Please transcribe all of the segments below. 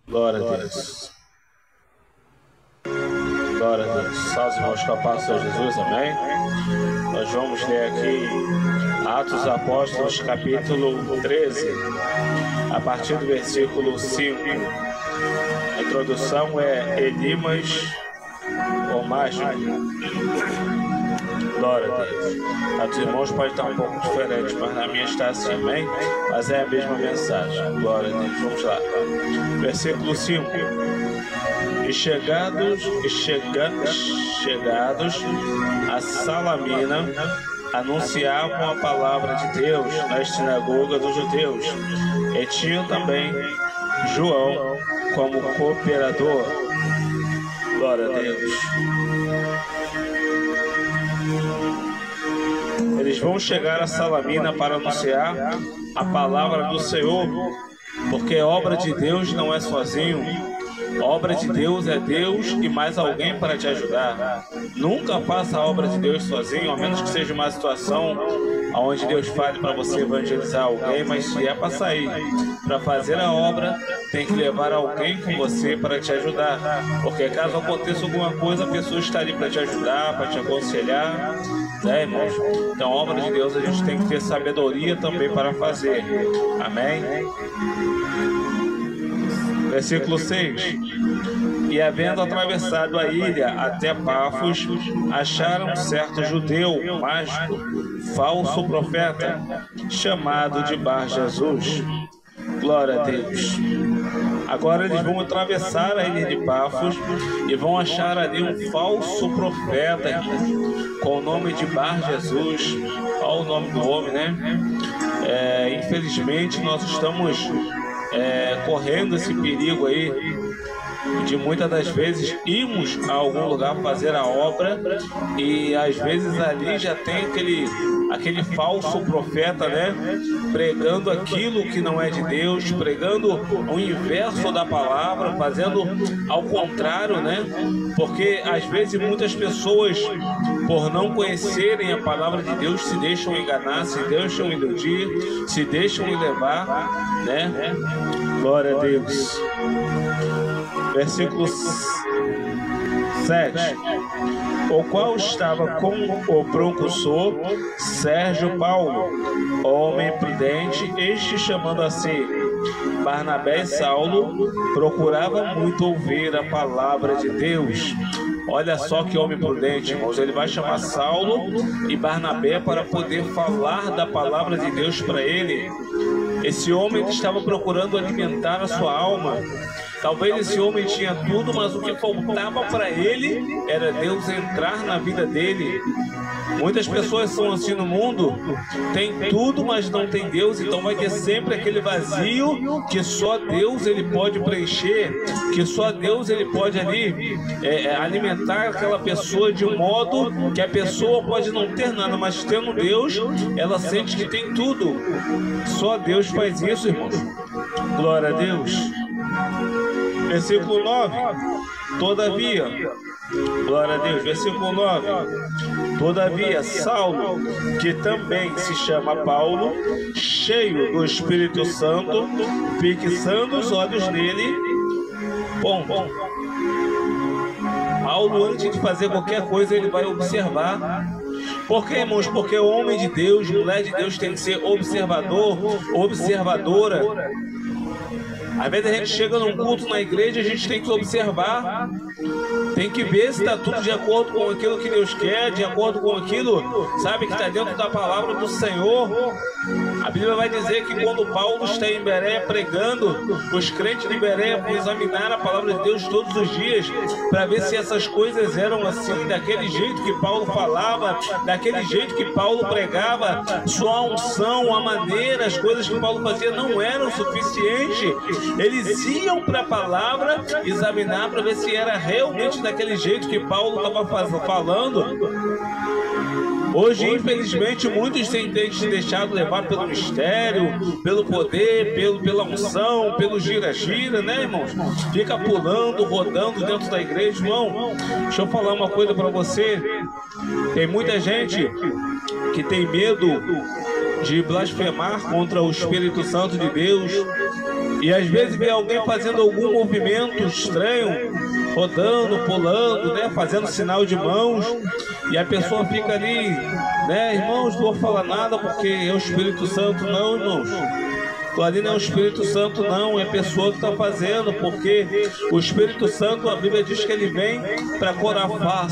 Glória a Deus. Glória a Deus. Salve, irmãos, com a paz do Senhor Jesus, amém? Nós vamos ler aqui Atos dos Apóstolos, capítulo 13, a partir do versículo 5. A introdução é Elimas ou Mágico. Glória a Deus. A dos irmãos pode estar um pouco diferente, mas na minha está assim, amém? Mas é a mesma mensagem. Glória a Deus. Vamos lá. Versículo 5. E chegados a Salamina, anunciavam a palavra de Deus nas sinagogas dos judeus, e tinham também João como cooperador. Glória a Deus. Eles vão chegar a Salamina para anunciar a palavra do Senhor, porque a obra de Deus não é sozinho. A obra de Deus é Deus e mais alguém para te ajudar. Nunca faça a obra de Deus sozinho, a menos que seja uma situação onde Deus fale para você evangelizar alguém, mas se é para sair, para fazer a obra, tem que levar alguém com você para te ajudar. Porque caso aconteça alguma coisa, a pessoa está ali para te ajudar, para te aconselhar, né, irmãos? Então, a obra de Deus a gente tem que ter sabedoria também para fazer. Amém? Versículo 6. E havendo atravessado a ilha até Pafos, acharam um certo judeu mágico, falso profeta, chamado de Bar Jesus. Glória a Deus. Agora eles vão atravessar a ilha de Pafos e vão achar ali um falso profeta, irmãos, com o nome de Bar Jesus. Olha o nome do homem, né? Infelizmente nós estamos correndo esse perigo aí de muitas das vezes irmos a algum lugar fazer a obra e às vezes ali já tem aquele falso profeta, né, pregando aquilo que não é de Deus, pregando o inverso da palavra, fazendo ao contrário, né, porque às vezes muitas pessoas, por não conhecerem a palavra de Deus, se deixam enganar, se deixam iludir, se deixam levar, né? Glória a Deus. Versículo 7. O qual estava com o proconsul Sérgio Paulo, homem prudente, este chamando a si Barnabé e Saulo, procurava muito ouvir a palavra de Deus. Olha só que homem prudente, irmãos. Ele vai chamar Saulo e Barnabé para poder falar da palavra de Deus para ele. Esse homem estava procurando alimentar a sua alma. Talvez esse homem tinha tudo, mas o que faltava para ele era Deus entrar na vida dele. Muitas pessoas são assim no mundo, tem tudo, mas não tem Deus, então vai ter sempre aquele vazio que só Deus ele pode preencher, que só Deus ele pode ali alimentar aquela pessoa de um modo que a pessoa pode não ter nada, mas tendo Deus, ela sente que tem tudo. Só Deus faz isso, irmãos. Glória a Deus. Versículo 9. Todavia, glória a Deus, versículo 9. Todavia, Saulo, que também se chama Paulo, cheio do Espírito Santo, fixando os olhos nele, Paulo, antes de fazer qualquer coisa, ele vai observar. Por quê, irmãos? Porque o homem de Deus, mulher de Deus tem que ser observador, observadora. Às vezes a gente chega num culto na igreja, a gente tem que observar, tem que ver se está tudo de acordo com aquilo que Deus quer, de acordo com aquilo, sabe, que está dentro da palavra do Senhor. A Bíblia vai dizer que quando Paulo está em Bereia pregando, os crentes de Bereia vão examinar a palavra de Deus todos os dias, para ver se essas coisas eram assim, daquele jeito que Paulo falava, daquele jeito que Paulo pregava. Sua unção, a maneira, as coisas que Paulo fazia não eram suficientes. Eles iam para a palavra examinar para ver se era realmente daquele jeito que Paulo estava falando. Hoje, infelizmente, muitos têm se deixado levar pelo mistério, pelo poder, pela unção, pelo gira-gira, né, irmãos? Fica pulando, rodando dentro da igreja. Irmão, deixa eu falar uma coisa para você. Tem muita gente que tem medo de blasfemar contra o Espírito Santo de Deus, E às vezes vê alguém fazendo algum movimento estranho, rodando, pulando, né, fazendo sinal de mãos, e a pessoa fica ali, né, irmãos, não vou falar nada porque é o Espírito Santo. Não, irmãos, ali não é o Espírito Santo, não, é a pessoa que está fazendo, porque o Espírito Santo, a Bíblia diz que ele vem para corafar,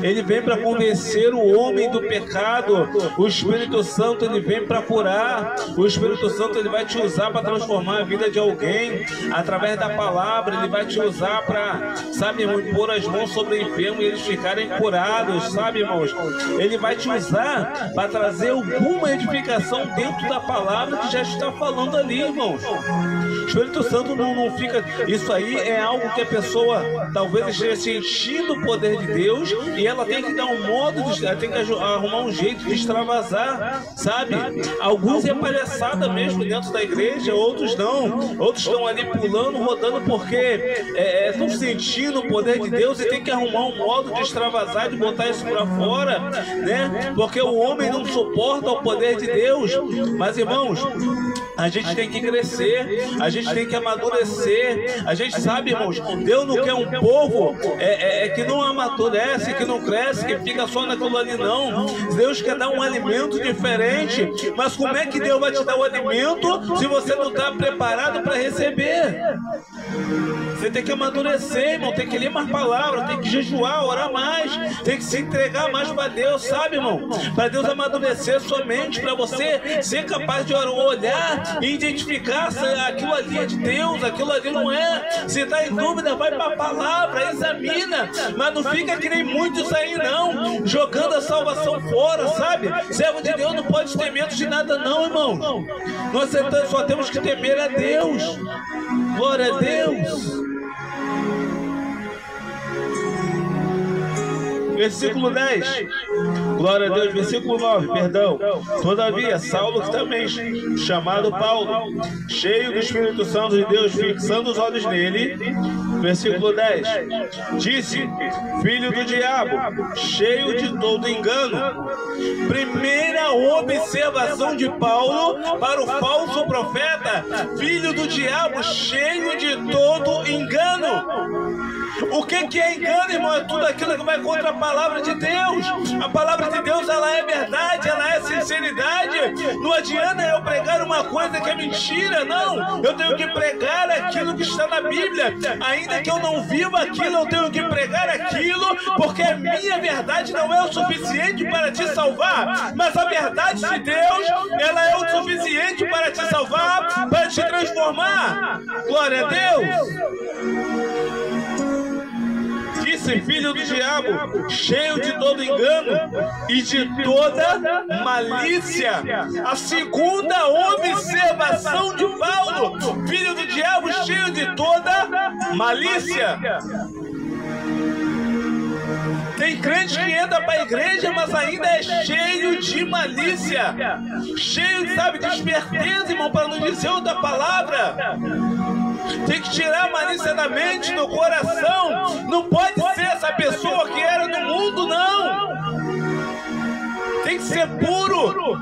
ele vem para convencer o homem do pecado. O Espírito Santo, ele vem para curar. O Espírito Santo, ele vai te usar para transformar a vida de alguém através da palavra. Ele vai te usar para, sabe, irmão, pôr as mãos sobre o enfermo e eles ficarem curados, sabe, irmãos? Ele vai te usar para trazer alguma edificação dentro da palavra que já está falando ali, irmãos. O Espírito Santo não fica... Isso aí é algo que a pessoa talvez esteja sentindo o poder de Deus e ela tem que dar um modo, ela tem que arrumar um jeito de extravasar, sabe? Alguns é palhaçada mesmo dentro da igreja, outros não. Outros estão ali pulando, rodando porque estão sentindo o poder de Deus e tem que arrumar um modo de extravasar, de botar isso para fora, né? Porque o homem não suporta o poder de Deus. Mas, irmãos, a gente tem que crescer, a gente tem que amadurecer. A gente sabe, irmãos, Deus não quer um povo que não amadurece, que não cresce, que fica só naquilo ali, não. Deus quer dar um alimento diferente. Mas como é que Deus vai te dar o alimento se você não está preparado para receber? Você tem que amadurecer, irmão, tem que ler mais palavras, tem que jejuar, orar mais, tem que se entregar mais para Deus, sabe, irmão? Para Deus amadurecer sua mente, para você ser capaz de olhar e identificar se aquilo ali é de Deus, aquilo ali não é. Se está em dúvida, vai para a palavra, examina, mas não fica que nem muitos aí não, jogando a salvação fora, sabe? Servo de Deus não pode ter medo de nada não, irmãos. Nós só temos que temer a Deus. Glória a Deus. Versículo 10. Glória a Deus. Versículo 9, perdão. Todavia, Saulo, também chamado Paulo, cheio do Espírito Santo de Deus, fixando os olhos nele. Versículo 10. Disse: filho do diabo, cheio de todo engano. Primeira observação de Paulo para o falso profeta: filho do diabo, cheio de todo engano. O que é engano, irmão? É tudo aquilo que vai contra a palavra de Deus. A palavra de Deus, ela é verdade, ela é sinceridade. Não adianta eu pregar uma coisa que é mentira, não. Eu tenho que pregar aquilo que está na Bíblia. Ainda que eu não viva aquilo, eu tenho que pregar aquilo, porque a minha verdade não é o suficiente para te salvar. Mas a verdade de Deus, ela é o suficiente para te salvar, para te transformar. Glória a Deus. Disse: filho do diabo, cheio de todo engano e de toda malícia. A segunda observação de Paulo: filho do diabo, cheio de toda malícia. Tem crente que entra para a igreja, mas ainda é cheio de malícia, cheio de, sabe, de esperteza, irmão, para não dizer outra palavra. Tem que tirar a malícia da mente, do coração. Não pode ser essa pessoa que era do mundo, não. Tem que ser puro.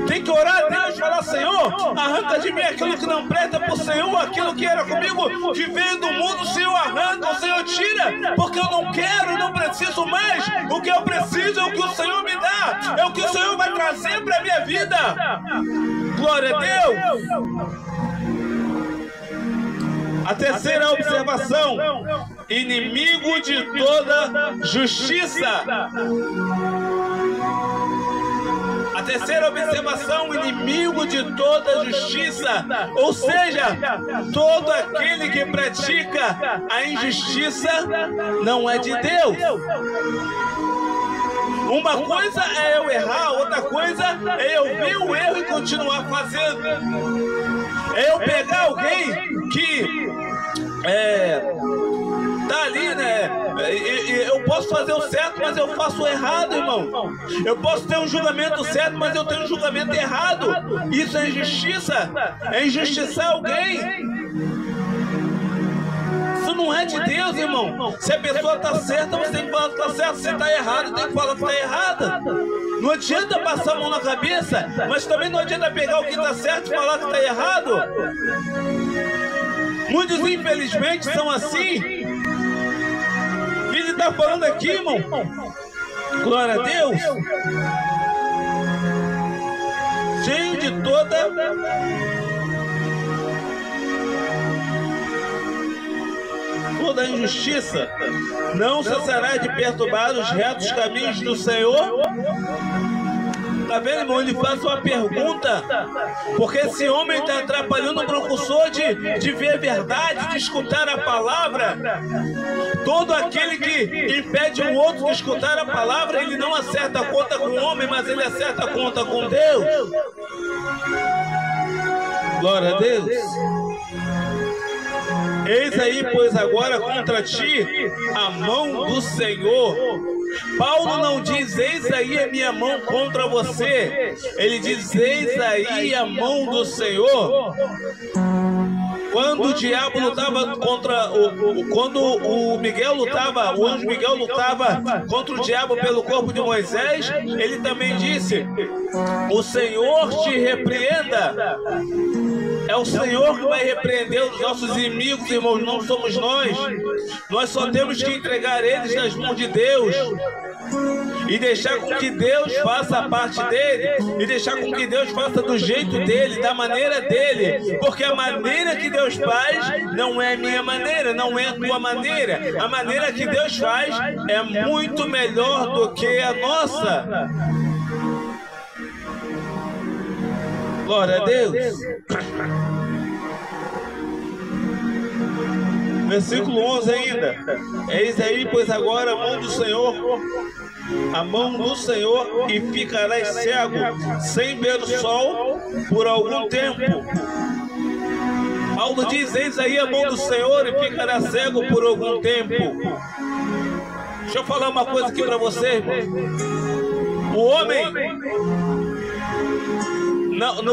Tem que orar a Deus e falar: Senhor, arranca de mim aquilo que não presta pro Senhor, aquilo que era comigo, que veio do mundo. Senhor, arranca, o Senhor tira, porque eu não quero, não preciso mais. O que eu preciso é o que o Senhor me dá, é o que o Senhor vai trazer para a minha vida. Glória a Deus. A terceira observação: inimigo de toda justiça. A terceira observação: inimigo de toda justiça. Ou seja, todo aquele que pratica a injustiça não é de Deus. Uma coisa é eu errar, outra coisa é eu ver o erro e continuar fazendo. É eu pegar alguém que tá ali, né? Eu posso fazer o certo, mas eu faço o errado, irmão. Eu posso ter um julgamento certo, mas eu tenho um julgamento errado. Isso é injustiça. É injustiçar alguém. Isso não é de Deus, irmão. Se a pessoa está certa, você tem que falar que está certo. Se está errado, tem que falar que está errada. Não adianta passar a mão na cabeça, mas também não adianta pegar o que está certo e falar que está errado. Muitos, infelizmente, são assim. O que ele está falando aqui, irmão? Glória a Deus. Cheio de toda injustiça, não cessará de perturbar os retos caminhos do Senhor. Tá vendo, irmão? Ele faz uma pergunta, porque esse homem está atrapalhando o precursor de ver a verdade, de escutar a palavra. Todo aquele que impede um outro de escutar a palavra, ele não acerta a conta com o homem, mas ele acerta a conta com Deus. Glória a Deus. Eis aí, pois, agora contra ti a mão do Senhor. Paulo não diz, eis aí a minha mão contra você. Ele diz, eis aí a mão do Senhor. Quando o diabo lutava contra quando o anjo Miguel lutava contra o diabo pelo corpo de Moisés, ele também disse, o Senhor te repreenda. É o Senhor que vai repreender os nossos inimigos, irmãos, não somos nós. Nós só temos que entregar eles nas mãos de Deus e deixar com que Deus faça a parte dele, e deixar com que Deus faça do jeito dele, da maneira dele, porque a maneira que Deus faz não é a minha maneira, não é a tua maneira. A maneira que Deus faz é muito melhor do que a nossa. Glória a Deus. Versículo 11 ainda. Eis aí, pois agora a mão do Senhor, e ficarás cego, sem ver o sol, por algum tempo. Paulo diz, eis aí a mão do Senhor, e ficarás cego por algum tempo. Deixa eu falar uma coisa aqui para você, irmão. O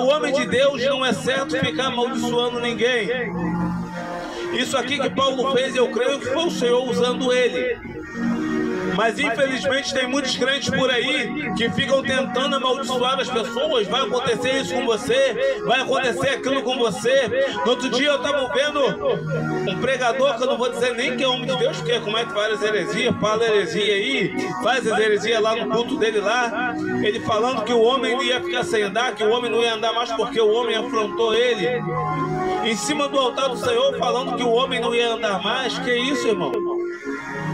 homem de Deus não é certo ficar amaldiçoando ninguém. Isso aqui que Paulo fez, eu creio que foi o Senhor usando ele. Mas infelizmente tem muitos crentes por aí que ficam tentando amaldiçoar as pessoas. Vai acontecer isso com você, vai acontecer aquilo com você. No outro dia eu estava vendo um pregador, que eu não vou dizer nem que é homem de Deus, porque comete várias heresias, fala heresia aí, faz as heresias lá no culto dele lá. Ele falando que o homem ia ficar sem andar, que o homem não ia andar mais porque o homem afrontou ele. Em cima do altar do Senhor, falando que o homem não ia andar mais. Que isso, irmão?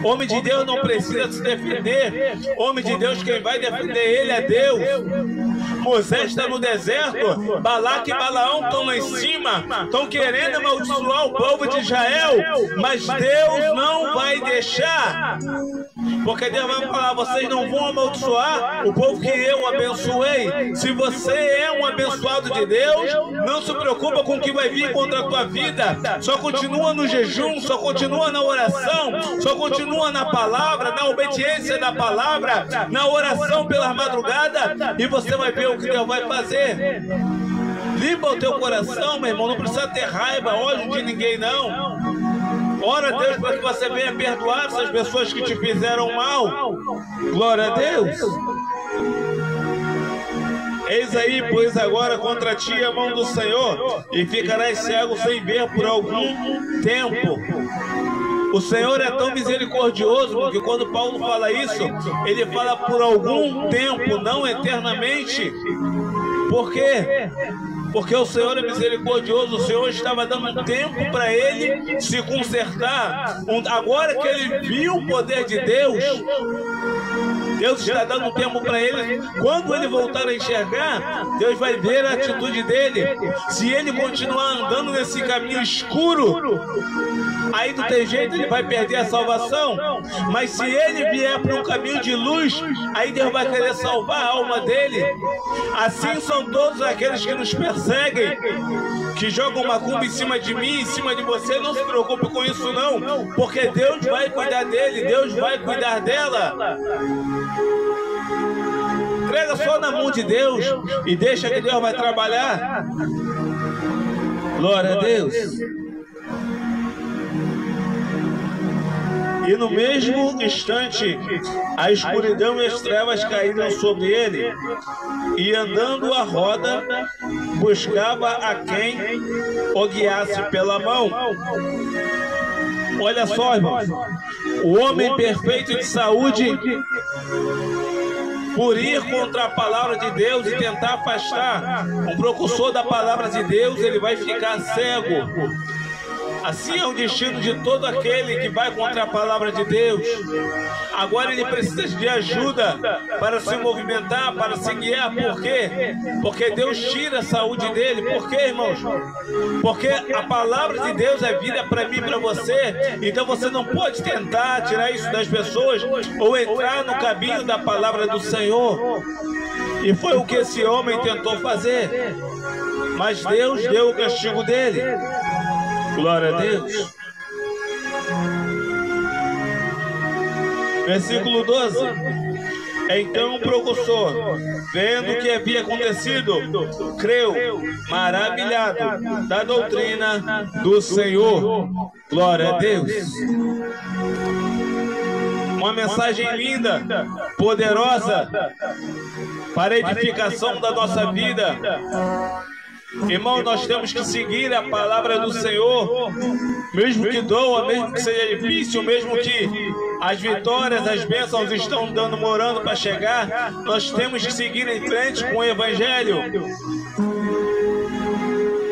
Homem de Deus não precisa se defender. Homem de Deus, quem vai defender ele é Deus. Moisés está no deserto, Balaque e Balaão estão lá em cima, estão querendo amaldiçoar o povo de Israel, mas Deus não vai deixar. Porque Deus vai falar, vocês não vão amaldiçoar o povo que eu abençoei. Se você é um abençoado de Deus, não se preocupa com o que vai vir contra a tua vida. Só continua no jejum, só continua na oração, só continua na palavra, na obediência da palavra, na oração pela madrugada, e você vai ver o que Deus vai fazer. Limpa o teu coração, meu irmão, não precisa ter raiva, ódio de ninguém, não. Ora a Deus para que você venha perdoar essas pessoas que te fizeram mal. Glória a Deus. Eis aí, pois agora contra ti a mão do Senhor, e ficarás cego sem ver por algum tempo. O Senhor é tão misericordioso, porque quando Paulo fala isso, ele fala por algum tempo, não eternamente. Por quê? Porque o Senhor é misericordioso. O Senhor estava dando um tempo para ele se consertar. Agora que ele viu o poder de Deus, Deus está dando um tempo para ele. Quando ele voltar a enxergar, Deus vai ver a atitude dele. Se ele continuar andando nesse caminho escuro, aí não tem jeito, ele vai perder a salvação. Mas se ele vier para um caminho de luz, aí Deus vai querer salvar a alma dele. Assim são todos aqueles que nos perseguem, que jogam macumba em cima de mim, em cima de você. Não se preocupe com isso não, porque Deus vai cuidar dele, Deus vai cuidar dela. Entrega só na mão de Deus e deixa que Deus vai trabalhar. Glória a Deus. E no mesmo instante, a escuridão e as trevas caíram sobre ele, e andando à roda, buscava a quem o guiasse pela mão. Olha só, irmãos, o homem perfeito de saúde, por ir contra a palavra de Deus e tentar afastar um precursor da palavra de Deus, ele vai ficar cego. Assim é o destino de todo aquele que vai contra a palavra de Deus. Agora ele precisa de ajuda para se movimentar, para se guiar. Por quê? Porque Deus tira a saúde dele. Por quê, irmãos? Porque a palavra de Deus é vida para mim e para você. Então você não pode tentar tirar isso das pessoas ou entrar no caminho da palavra do Senhor. E foi o que esse homem tentou fazer. Mas Deus deu o castigo dele. Glória a Deus. Versículo 12. Então o precursor, vendo o que havia acontecido, creu, maravilhado da doutrina do Senhor. Glória a Deus. Uma mensagem linda, poderosa, para a edificação da nossa vida. Irmão, nós temos que seguir a palavra do Senhor, mesmo que doa, mesmo que seja difícil, mesmo que as vitórias, as bênçãos estão demorando para chegar, nós temos que seguir em frente com o Evangelho.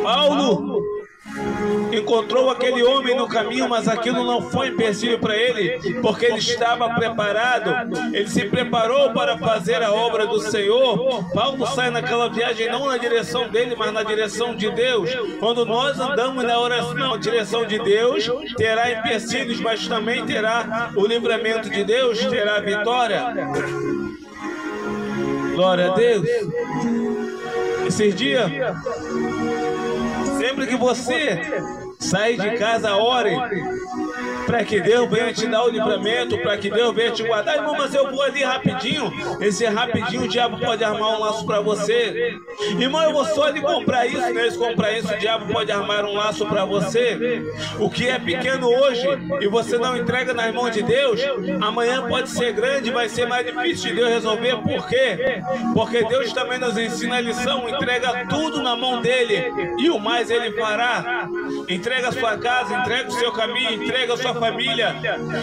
Paulo encontrou aquele homem no caminho, mas aquilo não foi empecilho para ele, porque ele estava preparado, ele se preparou para fazer a obra do Senhor. Paulo sai naquela viagem não na direção dele, mas na direção de Deus. Quando nós andamos na oração, na direção de Deus, terá empecilhos, mas também terá o livramento de Deus, terá a vitória. Glória a Deus. Esses dias, sempre que você sair de casa, ore para que Deus venha te dar o livramento, para que Deus venha te guardar. Irmão, mas eu vou ali rapidinho. Esse rapidinho o diabo pode armar um laço para você. Irmão, eu vou só ali comprar isso, né? Se comprar isso, o diabo pode armar um laço para você. O que é pequeno hoje e você não entrega nas mãos de Deus, amanhã pode ser grande, vai ser mais difícil de Deus resolver. Por quê? Porque Deus também nos ensina a lição. Entrega tudo na mão dele e o mais ele fará. Entrega a sua casa, entrega o seu caminho, entrega a sua família,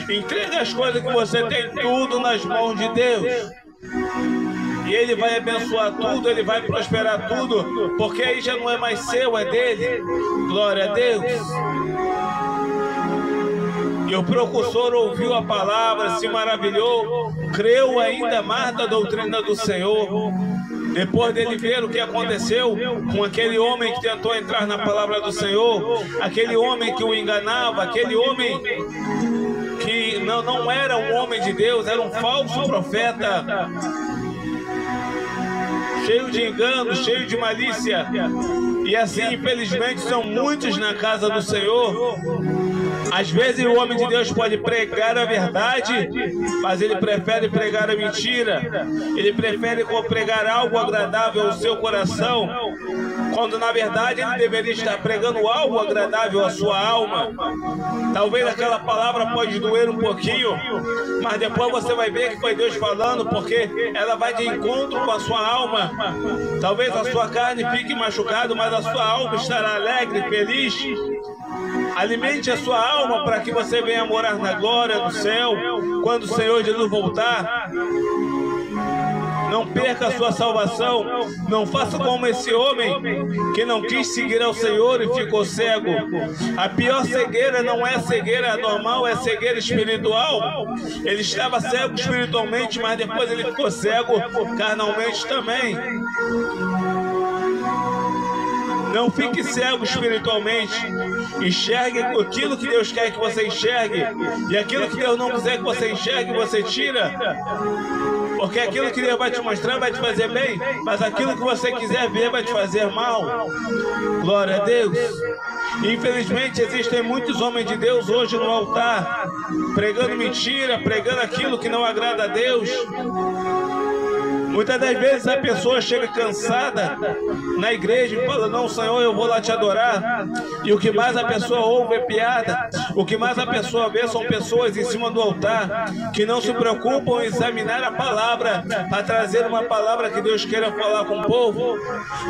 entrega as coisas que você tem, tudo nas mãos de Deus. E ele vai abençoar tudo, ele vai prosperar tudo, porque aí já não é mais seu, é dele. Glória a Deus. E o precursor ouviu a palavra, se maravilhou, creu ainda mais da doutrina do Senhor. Depois dele ver o que aconteceu com aquele homem que tentou entrar na palavra do Senhor, aquele homem que o enganava, aquele homem que não era um homem de Deus, era um falso profeta, cheio de engano, cheio de malícia. E assim, infelizmente, são muitos na casa do Senhor. Às vezes o homem de Deus pode pregar a verdade, mas ele prefere pregar a mentira. Ele prefere pregar algo agradável ao seu coração, quando na verdade ele deveria estar pregando algo agradável à sua alma. Talvez aquela palavra pode doer um pouquinho, mas depois você vai ver que foi Deus falando, porque ela vai de encontro com a sua alma. Talvez a sua carne fique machucada, mas a sua alma estará alegre, feliz. Alimente a sua alma para que você venha morar na glória do céu quando o Senhor Jesus voltar. Não perca a sua salvação. Não faça como esse homem que não quis seguir ao Senhor e ficou cego. A pior cegueira não é cegueira normal, é cegueira espiritual. Ele estava cego espiritualmente, mas depois ele ficou cego carnalmente também. Não fique cego espiritualmente. Enxergue aquilo que Deus quer que você enxergue. E aquilo que Deus não quiser que você enxergue, você tira. Porque aquilo que Deus vai te mostrar vai te fazer bem, mas aquilo que você quiser ver vai te fazer mal. Glória a Deus. Infelizmente existem muitos homens de Deus hoje no altar, pregando mentira, pregando aquilo que não agrada a Deus. Muitas das vezes a pessoa chega cansada na igreja e fala: não, Senhor, eu vou lá te adorar. E o que mais a pessoa ouve é piada. O que mais a pessoa vê são pessoas em cima do altar que não se preocupam em examinar a palavra para trazer uma palavra que Deus queira falar com o povo.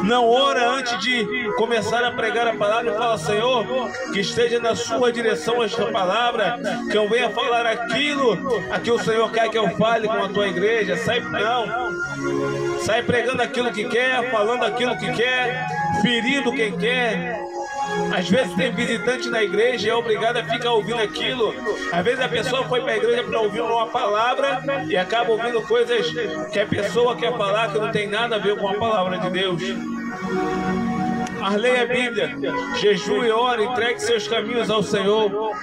Não ora antes de começar a pregar a palavra e fala: Senhor, que esteja na sua direção esta palavra, que eu venha falar aquilo a que o Senhor quer que eu fale com a tua igreja. Sai pregando aquilo que quer, falando aquilo que quer, ferindo quem quer. Às vezes tem visitante na igreja e é obrigado a ficar ouvindo aquilo. Às vezes a pessoa foi para a igreja para ouvir uma palavra e acaba ouvindo coisas que a pessoa quer falar que não tem nada a ver com a palavra de Deus. Mas leia a Bíblia, jejue e ore, entregue seus caminhos ao Senhor.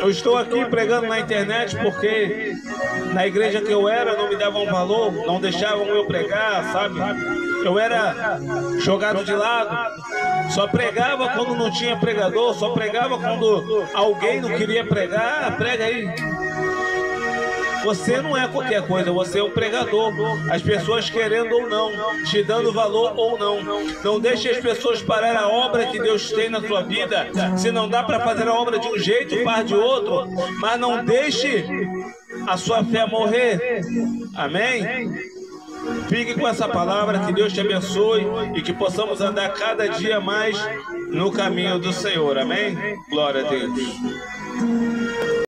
Eu estou aqui pregando na internet porque na igreja que eu era não me davam valor, não deixavam eu pregar, sabe? Eu era jogado de lado, só pregava quando não tinha pregador, só pregava quando alguém não queria pregar. Prega aí. Você não é qualquer coisa, você é um pregador. As pessoas querendo ou não, te dando valor ou não. Não deixe as pessoas parar a obra que Deus tem na sua vida. Se não dá para fazer a obra de um jeito, faz de outro. Mas não deixe a sua fé morrer. Amém? Fique com essa palavra, que Deus te abençoe e que possamos andar cada dia mais no caminho do Senhor. Amém? Glória a Deus.